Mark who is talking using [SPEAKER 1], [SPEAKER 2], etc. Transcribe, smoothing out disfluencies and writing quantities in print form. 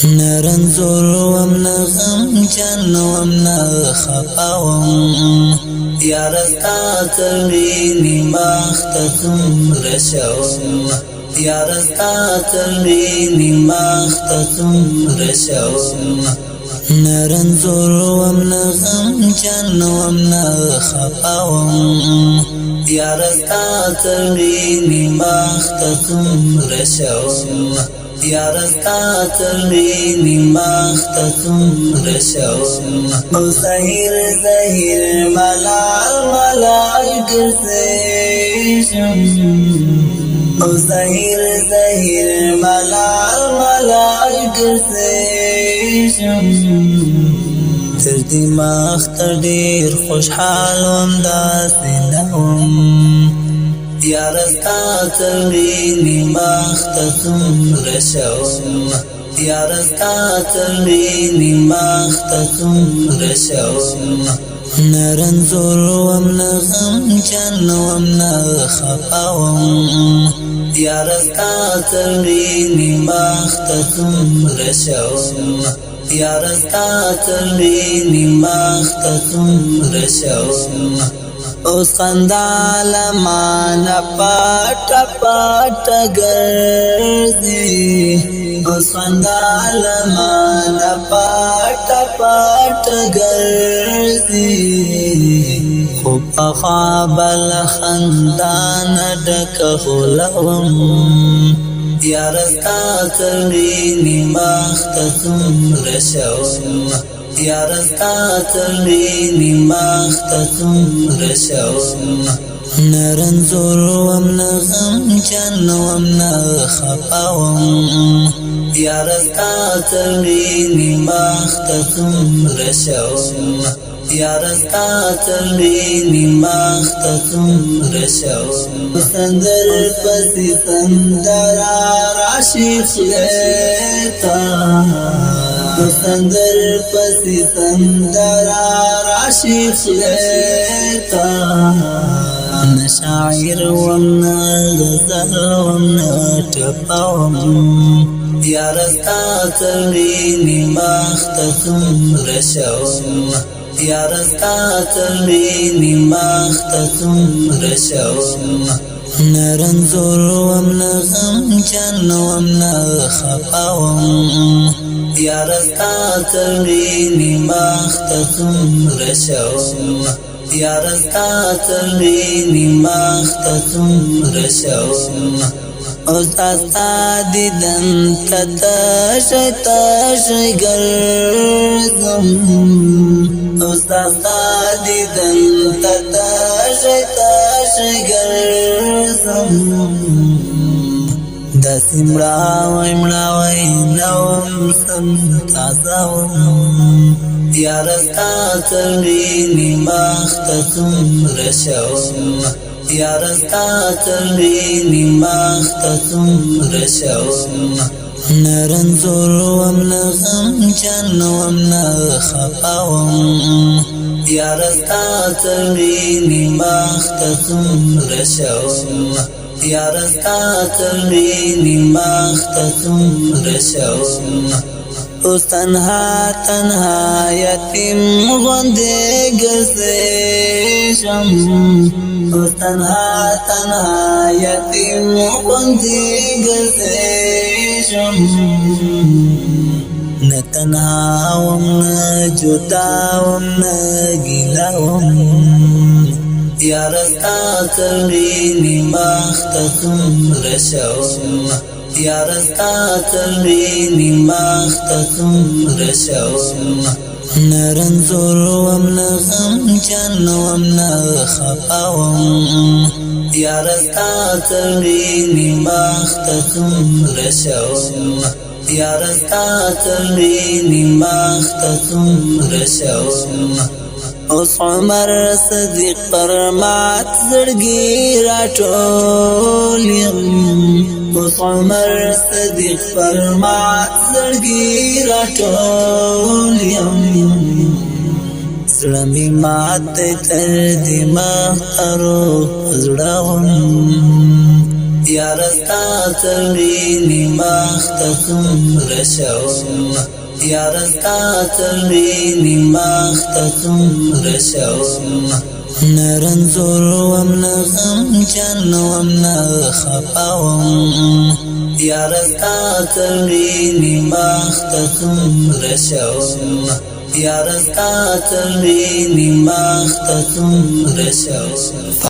[SPEAKER 1] نرنزور ومن غم ومن خفاوم یا رستا ترمینی مختتم رشوم یا رستا ترمینی مختتم رشوم نرنزور ومن غم ومن خفاوم یا رستا ترمینی مختتم رشوم یا رستا ترمینی مختتم رشوم او زهیر زهیر ملال گرزشم او زهیر زهیر ملال گرزشم تر دماغ تر دیر خوشحال وم داسې نوم یا رستا ترمینی مختتم رشوم یا رستا ترمینی مختتم رشوم نرنزور ومن غم ومن خفاوم یا رستا ترمینی مختتم رشوم یا رستا ترمینی مختتم رشوم اوس خندال مانا پاٹ پاٹ گرزی اوس خندال مانا پاٹ پاٹ گرزی خوب خواب الخندان ڈک خلوم یا رستا ترمینی مختتم رشوم یا رستا ترمینی مختتم رشوم نرنزور ومن غم ومن خفاوم یا رستا ترمینی مختتم رشوم یا رستا ترمینی مختتم رشوم سندر پسی سندر عاشق لیتا سندر پسی سندر عاشق لیتا نشاعر ومن غزل ومن ٹپاوم یا رستا ترمینی مختتم رشوم یا رستا ترمینی مختتم رشوم نرنزور ومن غم ومن خفاوم یا رستا ترمینی مختتم رشوم یا رستا ترمینی مختتم رشوم اوس استا دیدن تتش گرزم اوس استا دیدن تتش گرزم داسې مړاوی نوم سم تازهوم یا رستا ترمینی مختتم رشوم یا رستا ترمینی مختتم رشوم نرنزور ومن غم ومن خفاوم یا رستا ترمینی مختتم رشوم یا رستا ترمینی مختتم رشوم اوس تنها تنها یتیم غوندې ګرځېږم اوس تنها تنها یتیم غوندې ګرځېږم نه تنها وم نه جدا وم نه ګیله وم یا رستا ترمینی مختتم رشوم یا رستا ترمینی مختتم رشوم نرنزور ومن غم ومن خفاوم یا رستا ترمینی مختتم رشوم یا رستا ترمینی مختتم رشوم اوس عمر صدیق پر مات زړګي راټول اوس عمر صدیق پر مات زړګي راټول زړه مې مات تر دماغ ارو زړه یارستا ترینی مختتم رشوم یارستا ترینی مختتم رشوم نرنزور وم نغم جن وم نخفاوم یارستا ترینی مختتم رشوم یارستا ترینی مختتم رشوم